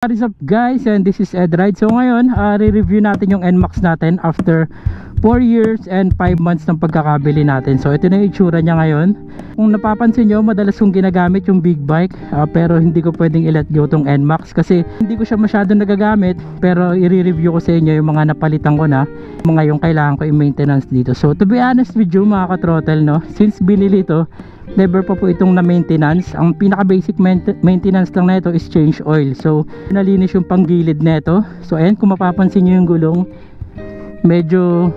What is up guys, and this is Ed Ride. So ngayon, re-review natin yung NMAX natin after 4 years and 5 months ng pagkakabili natin. So ito na yung itsura niya ngayon. Kung napapansin nyo, madalas kong ginagamit yung big bike, pero hindi ko pwedeng i-let go tong NMAX kasi hindi ko siya masyado nagagamit. Pero i-review ko sa inyo yung mga napalitan ko na, mga yung kailangan ko i-maintenance dito. So to be honest with you mga ka-throttle, no, since binili ito, never pa po itong na maintenance. Ang pinaka basic maintenance lang na ito is change oil. So nalinis yung panggilid na ito. So ayan, kung mapapansin nyo yung gulong, medyo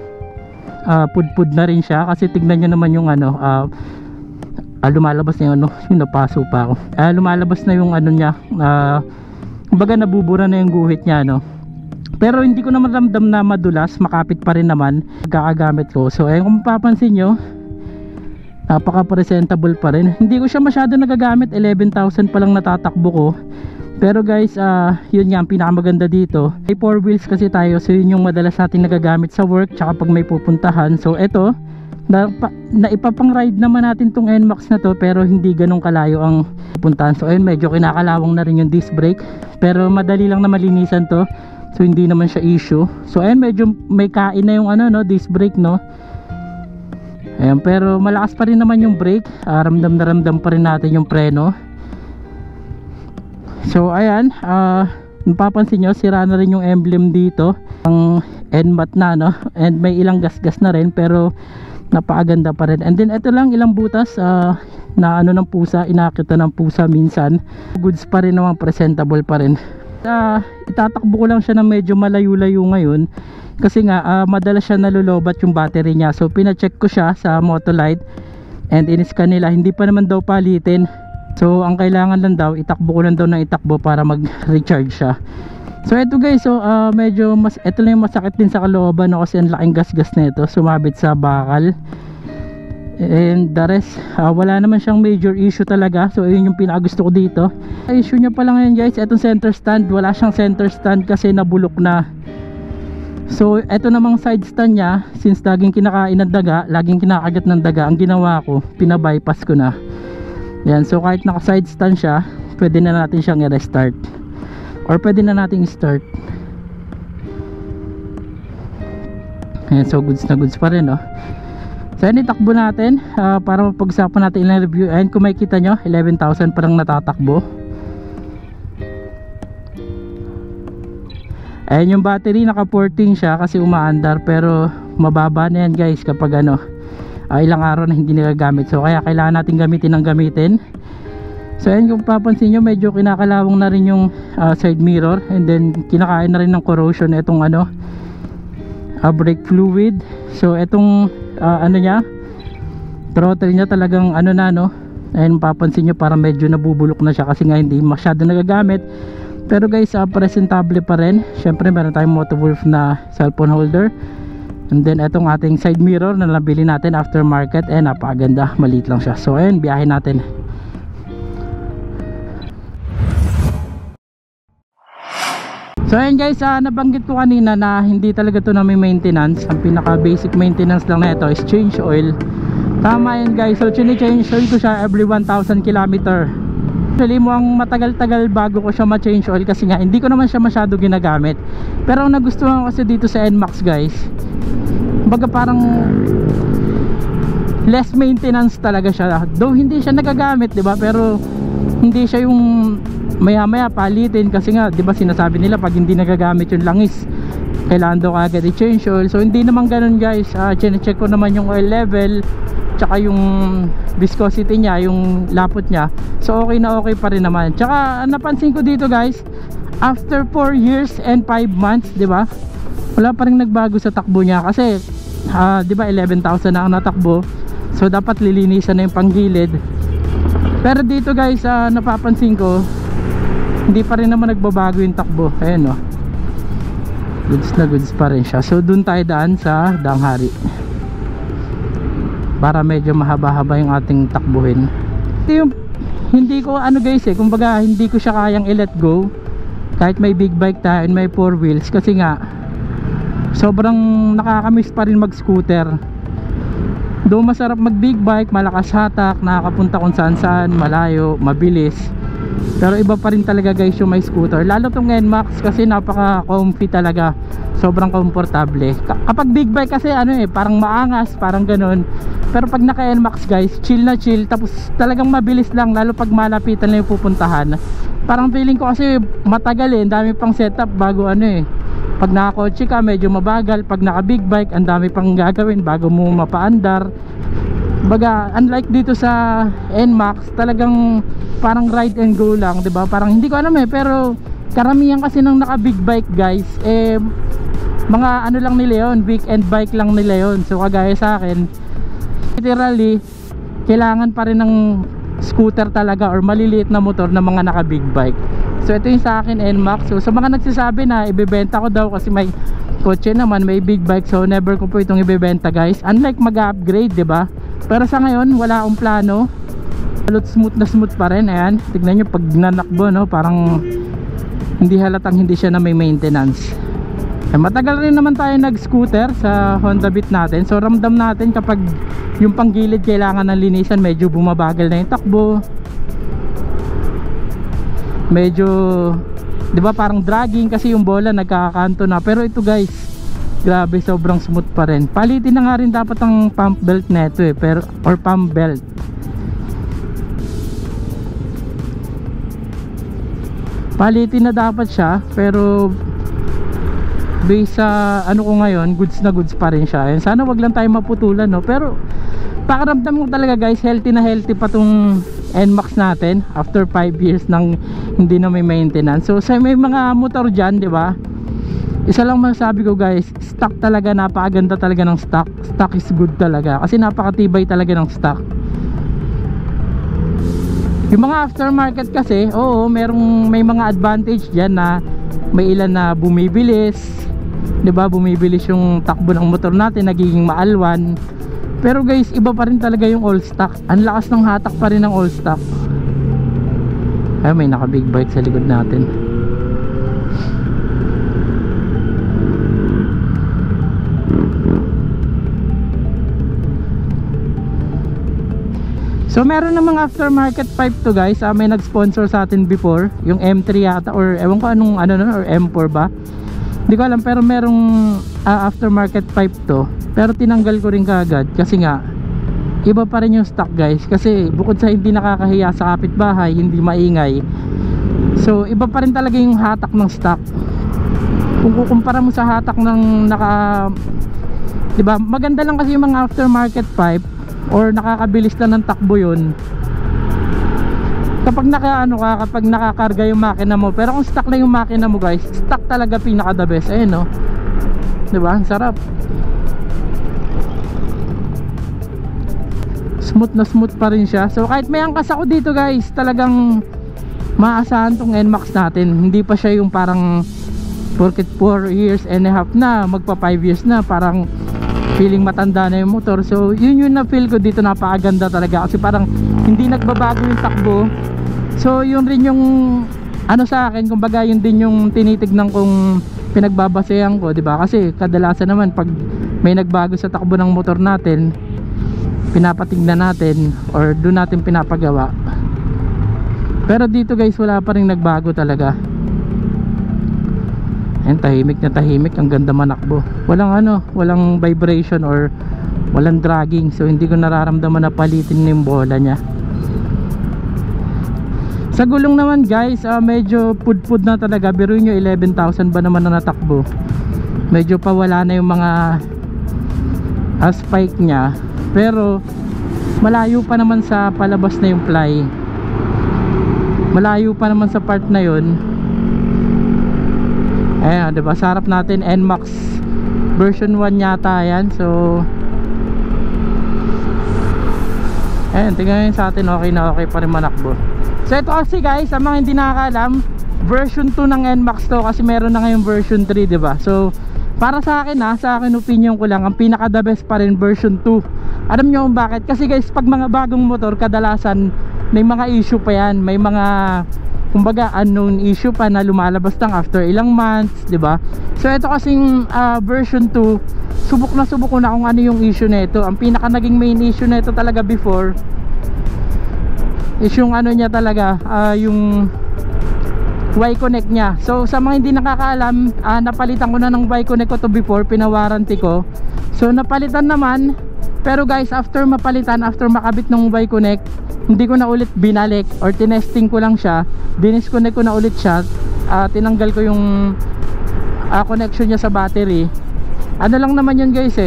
pudpud na rin siya. Kasi tignan nyo naman yung ano, lumalabas na yung ano, yung napaso pa ako, lumalabas na yung ano niya, kumbaga nabubura na yung guhit niya, no. Pero hindi ko naman ramdam na madulas, makapit pa rin naman kakagamit ko. So ayan, kung mapapansin nyo, napaka presentable pa rin. Hindi ko siya masyado nagagamit, 11,000 pa lang natatakbo ko. Pero guys, yun nga ang pinakamaganda dito. May 4 wheels kasi tayo, so yun yung madalas natin nagagamit sa work tsaka pag may pupuntahan. So eto, na ipapang ride naman natin tong NMAX na to, pero hindi ganun kalayo ang pupuntahan. So ayun, medyo kinakalawang na rin yung disc brake, pero madali lang na malinisan to, so hindi naman siya issue. So ayun, medyo may kain na yung ano, no, disc brake, no. Ayan, pero malakas pa rin naman yung brake, ramdam na ramdam pa rin natin yung preno. So ayan, napapansin nyo, sira na rin yung emblem dito, ang NMAT na, no? And may ilang gasgas na rin, pero napakaganda pa rin. And then ito lang, ilang butas na ano ng pusa, inakita ng pusa minsan. Goods pa rin naman, presentable pa rin. Itatakbo ko lang siya ng medyo malayo-layo ngayon kasi nga madalas siya nalulobat yung battery niya. So pina-check ko siya sa Motolite and in-scan nila, hindi pa naman daw palitin. So ang kailangan lang daw, itakbo ko lang daw ng itakbo para mag-recharge siya. So eto guys, so medyo ito lang yung masakit din sa kalooban, no, kasi ang laking gasgas na ito, sumabit sa bakal. And the rest, wala naman siyang major issue talaga. So yun yung pinakagusto ko dito. Issue niya pala ngayon guys, etong center stand, wala siyang center stand kasi nabulok na. So eto namang side stand niya, since laging kinakain ng daga, laging kinakagat ng daga, ang ginawa ko, pinabypass ko na. Yan, so kahit naka side stand siya, pwede na natin siyang i-restart, or pwede na natin i-start. Yan, so goods na goods pa rin, no. So yan, itakbo natin para mapag-usapan natin ilang review. And kung makikita nyo, 11,000 parang natatakbo. Ayan yung battery, naka 14 siya kasi umaandar, pero mababa na yan guys kapag ano, ilang araw na hindi nagagamit. So kaya kailangan natin gamitin ng gamitin. So ayan, kung papansin nyo, medyo kinakalawang na rin yung side mirror, and then kinakain na rin ng corrosion itong ano, brake fluid. So itong ano niya, throttle niya talagang ano na, no. Ayun, papansin nyo, parang medyo nabubulok na siya kasi nga hindi masyado nagagamit. Pero guys, presentable pa rin. Syempre meron tayong Motowolf na cellphone holder, and then itong ating side mirror na nabili natin aftermarket, napakaganda, maliit lang siya. So ayun, biyahin natin. So ayun guys, nabanggit ko kanina na hindi talaga to na may maintenance. Ang pinaka basic maintenance lang na ito is change oil. Tama yan guys, so change oil ko siya every 1,000 km. Actually mukhang matagal-tagal bago ko siya ma-change oil kasi nga hindi ko naman siya masyado ginagamit. Pero ang nagustuhan ko kasi dito sa NMAX guys, baga parang less maintenance talaga siya. Though hindi siya nagagamit, 'di ba? Pero hindi siya yung maya-maya palitin kasi nga 'di ba sinasabi nila pag hindi nagagamit yung langis, kailangan daw agad i-change oil. So hindi naman ganoon guys. Check ko naman yung oil level tsaka yung viscosity niya, yung lapot niya. So okay na okay pa rin naman. Tsaka napansin ko dito guys, after 4 years and 5 months, 'di ba? Wala pa rin nagbago sa takbo niya kasi 'di ba 11,000 na ang natakbo. So dapat lilinisan na yung panggilid. Pero dito guys, napapansin ko hindi pa rin naman nagbabago yung takbo. Ayan, no. Goods na goods pa rin siya. So dun tayo daan sa Danghari para medyo mahaba-haba yung ating takbuhin. Ito yung hindi ko ano guys kumbaga hindi ko siya kayang i-let go kahit may big bike tayo and may 4 wheels kasi nga sobrang nakakamiss pa rin mag scooter. Though masarap mag big bike, malakas hatak, nakakapunta kung saan saan, malayo, mabilis. Pero iba pa rin talaga guys yung may scooter, lalo tong NMAX kasi napaka comfy talaga, sobrang komportable. Kapag big bike kasi ano parang maangas, parang ganun. Pero pag naka NMAX guys, chill na chill, tapos talagang mabilis lang, lalo pag malapitan na yung pupuntahan. Parang feeling ko kasi matagal dami pang setup bago pag nakakotse ka medyo mabagal, pag naka big bike ang dami pang gagawin bago mo mapaandar. Baga unlike dito sa NMAX, talagang parang ride and go lang, 'di ba? Parang hindi ko alam pero karamihan kasi ng naka big bike guys mga ano lang nila yon, weekend bike lang nila yon. So kagaya sa akin, literally kailangan pa rin ng scooter talaga or maliliit na motor na mga naka big bike. So ito yung sa akin NMAX. So sa mga nagsasabi na ibebenta ko daw kasi may kotse naman, may big bike, so never ko po itong ibebenta guys. Unlike mag-upgrade, 'di ba? Pero sa ngayon wala akong plano. Smooth na smooth pa rin. Ayan, tignan nyo pag nanakbo parang hindi halatang hindi siya na may maintenance. Matagal rin naman tayo nag scooter sa Honda Beat natin, so ramdam natin kapag yung panggilid kailangan ng linisan, medyo bumabagal na yung takbo, medyo 'di ba parang dragging kasi yung bola nagkakakanto na. Pero ito guys, grabe, sobrang smooth pa rin. Palitin na nga rin dapat ang pump belt neto pero, or pump belt. Palitin na dapat siya, pero based sa ano ko ngayon, goods na goods pa rin siya. Sana wag lang tayo maputulan pero pakiramdam ko talaga guys, healthy na healthy pa tong NMAX natin after 5 years nang hindi na may maintenance. So sa may mga motor dyan, 'di ba? Isa lang masasabi ko guys, stock talaga, napakaganda talaga ng stock. Stock is good talaga kasi napakatibay talaga ng stock. Yung mga aftermarket kasi, may mga advantage diyan na may ilan na bumibilis, 'di ba? Bumibilis yung takbo ng motor natin, nagiging maalwan. Pero guys, iba pa rin talaga yung all stock. Ang lakas ng hatak pa rin ng all stock. Ay, may naka big bike sa likod natin. So meron namang aftermarket pipe to guys. May nag-sponsor sa atin before, yung M3 yata, or ewan ko anong or M4 ba, hindi ko alam, pero merong aftermarket pipe to. Pero tinanggal ko rin kaagad kasi nga iba pa rin yung stock guys. Kasi bukod sa hindi nakakahiya sa kapitbahay, hindi maingay, so iba pa rin talaga yung hatak ng stock. Kung kukumpara mo sa hatak ng diba, maganda lang kasi yung mga aftermarket pipe or nakakabilis lang ng takbo yun kapag kapag nakakarga yung makina mo. Pero kung stock lang yung makina mo guys, stock talaga pinaka the best. Ayun diba, ang sarap, smooth na smooth pa rin siya. So kahit may angkas ako dito guys, talagang maasahan tong NMAX natin. Hindi pa siya yung parang porket 4 years and a half na, magpa 5 years na, parang feeling matanda na yung motor. So yun na feel ko dito, napakaganda talaga kasi parang hindi nagbabago yung takbo. So yun rin yung sa akin, kumbaga yun din yung tinitignan kong pinagbabasehan ko, diba? Kasi kadalasan naman pag may nagbago sa takbo ng motor natin, pinapatignan natin or doon natin pinapagawa. Pero dito guys, wala pa rin nagbago talaga. Ayan, tahimik na tahimik, ang ganda manakbo. Walang vibration or walang dragging. So hindi ko nararamdaman na palitin na yung bola niya. Sa gulong naman guys, medyo pud-pud na talaga. Biruin nyo, 11,000 ba naman na natakbo. Medyo pa wala na yung mga spike niya. Pero malayo pa naman sa palabas na yung ply. Malayo pa naman sa part na yun. Ayan, diba, sa harap natin NMAX version 1 yata yan. So ayan, tingnan nyo sa atin, okay na okay pa rin manakbo. So ito kasi guys, sa mga hindi nakakaalam, version 2 ng NMAX to, kasi meron na ngayong version 3, diba? So para sa akin sa akin opinion ko lang, ang pinaka the best pa rin version 2. Alam nyo kung bakit? Kasi guys, pag mga bagong motor, kadalasan may mga issue pa yan. May mga kumbaga unknown issue pa na lumalabas lang after ilang months, 'di ba? So ito kasing version 2, subok ko na kung ano yung issue nito. Ang pinaka naging main issue nito talaga before, is yung ano niya talaga, yung Y-Connect niya. So sa mga hindi nakakaalam, napalitan ko na ng Y-Connect ko to before, pinawarranty ko. So napalitan naman, pero guys, after mapalitan, after makabit ng Y-Connect, hindi ko na ulit binalik or tinesting ko lang siya, dinisconnect ko na ulit siya, tinanggal ko yung connection niya sa battery. Ano lang naman yun guys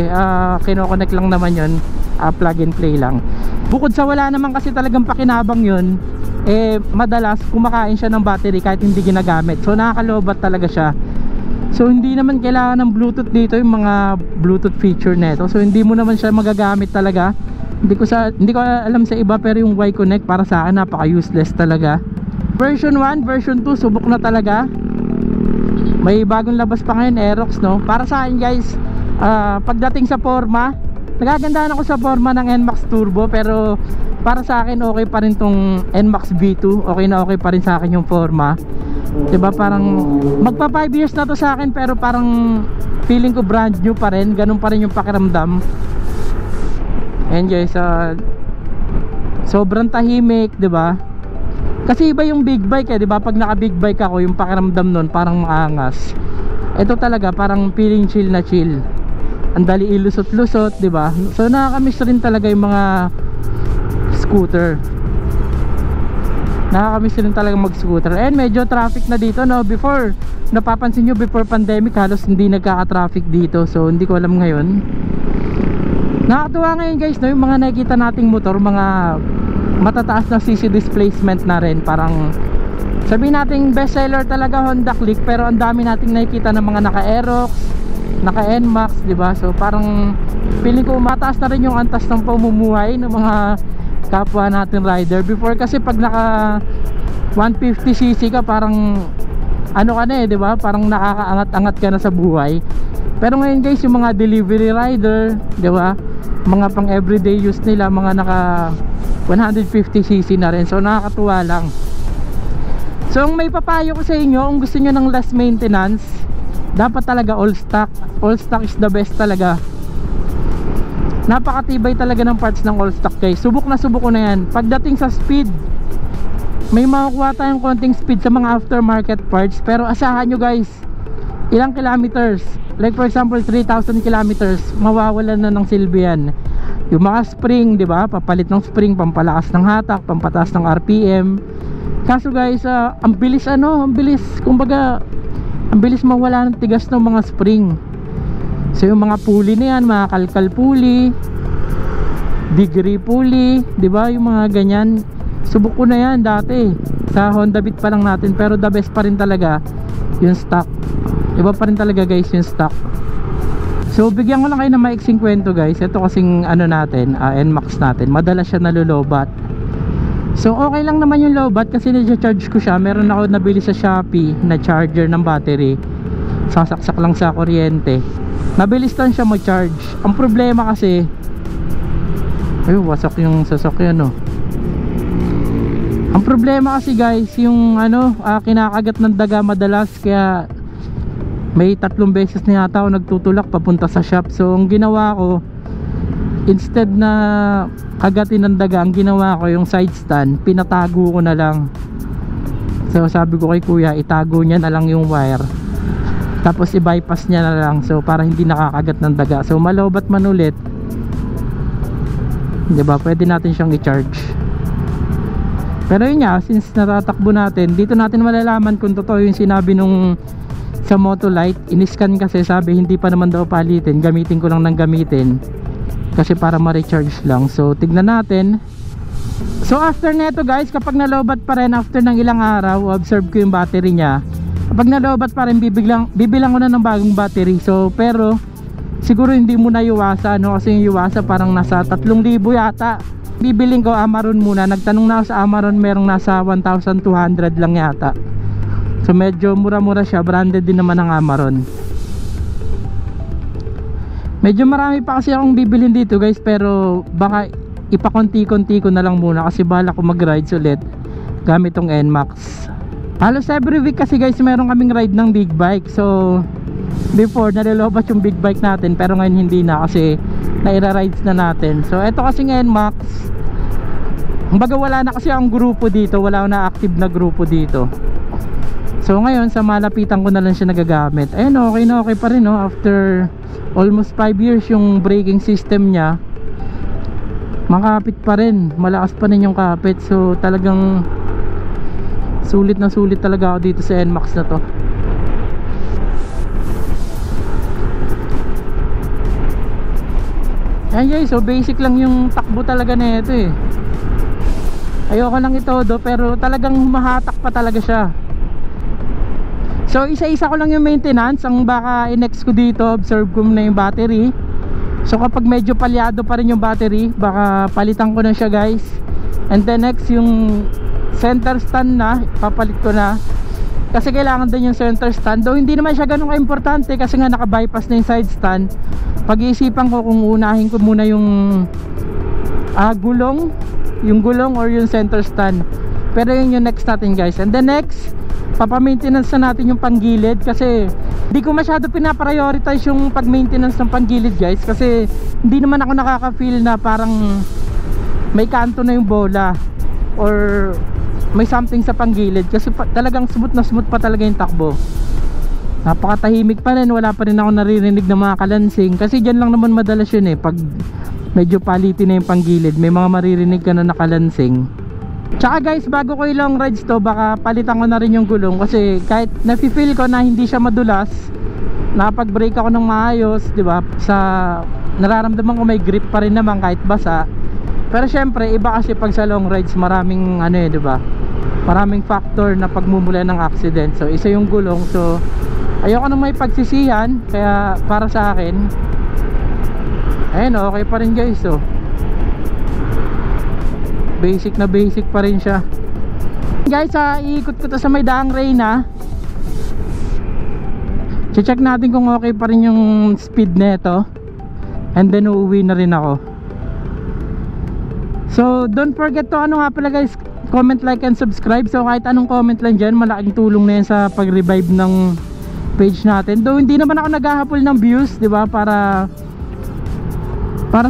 kinoconnect lang naman yun, plug and play lang. Bukod sa wala naman kasi talagang pakinabang yun, madalas kumakain siya ng battery kahit hindi ginagamit. So nakakalobat talaga siya. So hindi naman kailangan ng Bluetooth dito, yung mga Bluetooth feature nito. So hindi mo naman siya magagamit talaga. Hindi ko alam sa iba, pero yung Y-Connect para sa akin napaka useless talaga. Version 1, version 2 subok na talaga. May bagong labas pa ngayon, Aerox, no? Para sa akin guys, pagdating sa forma, nagagandahan ako sa forma ng NMAX Turbo, pero para sa akin okay pa rin tong NMAX V2. Okay na okay pa rin sa akin yung forma, diba? Parang magpa 5 years na to sa akin, pero parang feeling ko brand new pa rin. Ganun pa rin yung pakiramdam. And guys, sobrang tahimik, diba? Kasi iba yung big bike diba? Pag naka big bike ako, yung pakiramdam nun parang maangas. Ito talaga parang feeling chill na chill. Ang dali ilusot-lusot, diba? So nakakamiss rin talaga yung mga scooter. Nakakamiss rin talaga mag-scooter. And medyo traffic na dito, no? Before, napapansin nyo, before pandemic halos hindi nagkaka-traffic dito. So hindi ko alam ngayon. Nakakatuwa ngayon guys, no? Yung mga nakikita nating motor, mga matataas na CC displacement na rin. Parang sabihin nating best seller talaga Honda Click, pero ang dami nating nakikita ng mga naka Aerox, naka NMAX, diba? So parang feeling ko mataas na rin yung antas ng pamumuhay ng mga kapwa natin rider. Before kasi pag naka 150cc ka, parang ano ka na diba? Parang nakakaangat-angat ka na sa buhay. Pero ngayon guys, yung mga delivery rider, diba? Mga pang everyday use nila, mga naka 150cc na rin. So nakakatuwa lang. So ang may papayo ko sa inyo, kung gusto nyo ng less maintenance, dapat talaga all stock. All stock is the best talaga. Napakatibay talaga ng parts ng all stock guys. Subok na subok ko na yan. Pagdating sa speed, may makukuha tayong konting speed sa mga aftermarket parts, pero asahan nyo guys, ilang kilometers, like for example 3,000 kilometers, mawawalan na ng silbi yan. Yung mga spring, diba? Papalit ng spring, pampalakas ng hatak, pampataas ng RPM. Kaso guys, ang bilis kumbaga, ang bilis mawala ng tigas ng mga spring. So yung mga pulley na yan, mga kalkal pulley, degree pulley, diba? Yung mga ganyan, subok ko na yan dati sa Honda Beat pa lang natin, pero the best pa rin talaga yung stock. Iba pa rin talaga guys yung stock. So bigyan ko lang kayo ng maiksing kwento guys. Ito kasing ano natin, NMAX natin, madalas siya nalulobat. So okay lang naman yung lowbat kasi na-charge ko siya. Meron ako nabili sa Shopee na charger ng battery, sasaksak lang sa kuryente, mabilis lang siya mag-charge. Ang problema kasi, ay wasak yung sasakyan, no? Ang problema kasi guys, yung kinakagat ng daga madalas, kaya may 3 beses na yata ako nagtutulak papunta sa shop. So ang ginawa ko, instead na kagatin ng daga, ang ginawa ko yung side stand, pinatago ko na lang. So sabi ko kay kuya, itago niya na lang yung wire, tapos i-bypass niya na lang, so para hindi nakakagat ng daga. So malobat man ulit, diba, pwede natin siyang i-charge. Pero yun nga, since natatakbo natin, dito natin malalaman kung totoo yung sinabi nung sa Motolite. Iniscan kasi, sabi hindi pa naman daw palitin, gamitin ko lang ng gamitin kasi para ma-recharge lang. So tignan natin. So after neto guys, kapag nalobat pa rin after ng ilang araw, observe ko yung battery niya. Kapag nalobat pa rin, bibilang ko na ng bagong battery. So pero siguro hindi mo na iwasa, no? Kasi yung iwasa parang nasa 3,000 yata. Bibiling ko Amaron muna. Nagtanong na ako sa Amaron, merong nasa 1,200 lang yata. So medyo mura-mura siya, branded din naman ang Amaron. Medyo marami pa kasi akong bibilhin dito guys, pero baka ipakonti-konti ko na lang muna kasi bala ko mag-rides ulit gamit tong NMAX. Halos every week kasi guys meron kaming ride ng big bike. So before nalilobat yung big bike natin, pero ngayon hindi na kasi naira-rides na natin. So eto kasing NMAX, Kumbaga wala na kasi ang grupo dito, wala na active na grupo dito. So ngayon sa malapitan ko na lang siya nagagamit. Ayun, okay na okay pa rin, no? After almost 5 years yung braking system niya, makapit pa rin, malakas pa rin yung kapit. So talagang sulit na sulit talaga ako dito sa NMAX na to. Ayan guys, so basic lang yung takbo talaga na ito eh. Ayoko lang itodo pero talagang humahatak pa talaga siya. So isa-isa ko lang yung maintenance. Ang baka i-next ko dito, observe ko na yung battery. So kapag medyo palyado pa rin yung battery, baka palitan ko na siya guys. And then next yung center stand na, papalit ko na. Kasi kailangan din yung center stand. Though hindi naman siya ganun ka-importante kasi nga naka-bypass na yung side stand. Pag-iisipan ko kung unahin ko muna yung gulong, or yung center stand. Pero yun yung next natin guys. And then next, papa-maintenance na natin yung panggilid. Kasi hindi ko masyado pinaprioritize yung pag-maintenance ng panggilid guys. Kasi hindi naman ako nakaka-feel na parang may kanto na yung bola or may something sa panggilid. Kasi talagang smooth na smooth pa talaga yung takbo. Napakatahimik pa rin, wala pa rin ako naririnig ng mga kalansing. Kasi dyan lang naman madalas yun eh, pag medyo paliti na yung panggilid, may mga maririnig ka na nakalansing. Tsaka guys, bago ko i-long rides to, baka palitan ko na rin yung gulong. Kasi kahit nafe-feel ko na hindi siya madulas, nakapag-brake ako ng maayos, diba? Sa nararamdaman ko may grip pa rin naman kahit basa. Pero syempre, iba kasi pag sa long rides, maraming ano eh, diba? Maraming factor na pagmumula ng accident. So isa yung gulong, so ayoko nang may pagsisihan. Kaya para sa akin, ayun, okay pa rin guys. So basic na basic pa rin siya guys. Iikot ko to sa may daang Reyna. Check natin kung okay pa rin yung speed nito. And then uuwi na rin ako. So don't forget to nga pala guys, comment, like, and subscribe. So kahit anong comment lang dyan, malaking tulong na yan sa pag-revive ng page natin. Though hindi naman ako naghahapol ng views, diba? Para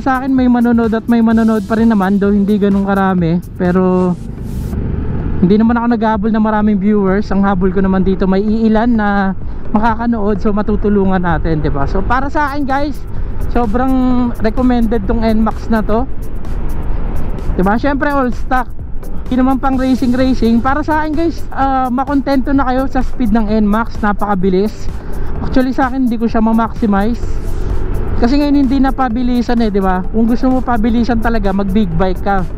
sa akin may manonood at may manonood pa rin naman. Though hindi ganun karami, pero hindi naman ako naghahabol ng maraming viewers. Ang habol ko naman dito may iilan na makakanood. So matutulungan natin, diba? So para sa akin guys, sobrang recommended tong NMAX na to, diba? Syempre all stock, hindi naman pang racing. Para sa akin guys, makontento na kayo sa speed ng NMAX. Napakabilis. Actually sa akin hindi ko siya ma-maximize kasi ngayon hindi na pabilisan eh, diba? Kung gusto mo pabilisan talaga, mag big bike ka,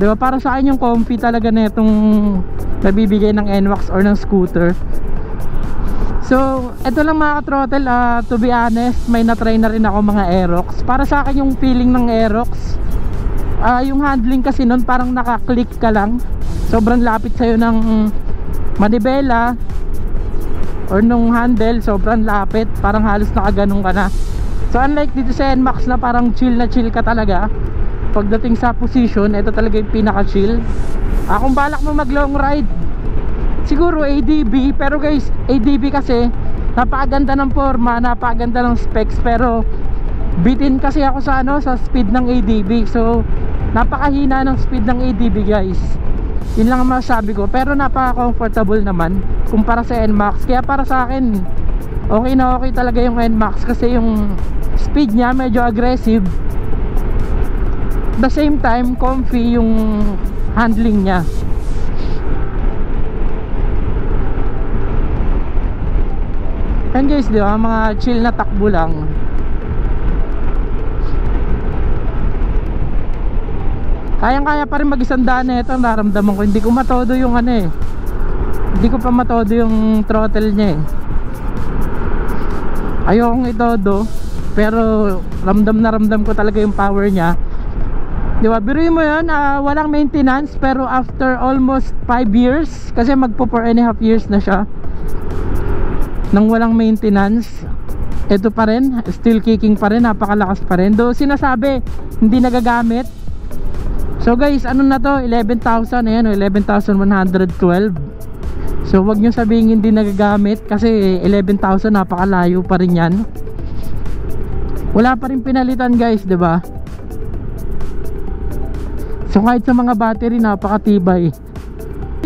diba? Para sa akin yung comfy talaga na itong nabibigay ng NMAX or ng scooter. So ito lang mga ka-throttle, to be honest, may na-try na rin ako mga Aerox. Para sa akin yung feeling ng Aerox, yung handling kasi nun parang naka-click ka lang. Sobrang lapit sa'yo ng manibela or nung handle, sobrang lapit, parang halos nakaganong ka na. So unlike dito sa NMAX na parang chill na chill ka talaga. Pagdating sa position, ito talaga yung pinaka chill. Kung balak mo mag long ride, siguro ADB. Pero guys, ADB kasi napakaganda ng forma, napakaganda ng specs, pero bitin kasi ako sa sa speed ng ADB. So napakahina ng speed ng ADB guys. Yun lang ang masasabi ko. Pero napaka-comfortable naman kumpara sa NMAX. Kaya para sa akin, okay na okay talaga yung NMAX. Kasi yung speed niya medyo aggressive, at the same time comfy yung handling niya. Yan guys, di ba? Mga chill na takbo lang. Kayang-kaya pa rin mag-100 na ito. Naramdaman ko, hindi ko matodo yung hindi ko pa matodo yung throttle niya eh. Ayokong itodo, pero ramdam na ramdam ko talaga yung power niya. Diba, biruin mo yun, walang maintenance. Pero after almost 5 years, kasi magpo 4.5 years na siya nang walang maintenance, ito pa rin, still kicking pa rin, napakalakas pa rin. Though sinasabi hindi nagagamit. So guys, ano na to, 11,000, ayan, 11,112. So wag nyo sabihin hindi nagagamit, kasi 11,000 napakalayo pa rin yan. Wala pa rin pinalitan guys, diba? So kahit sa mga battery, napakatibay.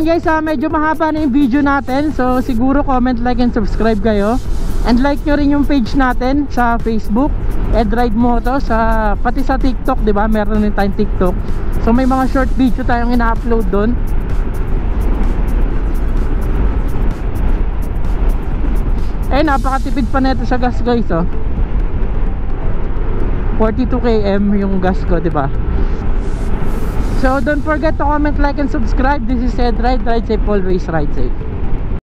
Guys, medyo mahaba na yung video natin. So siguro comment, like, and subscribe kayo. And like nyo rin yung page natin sa Facebook, EdRide Moto, pati sa TikTok, diba? Meron rin tayong TikTok. So may mga short video tayong ina-upload doon. Eh, napakatipid pa neto sa gas, guys, oh. 42 km yung gas ko, diba? So don't forget to comment, like, and subscribe. This is EdRide. Ride safe, always ride safe.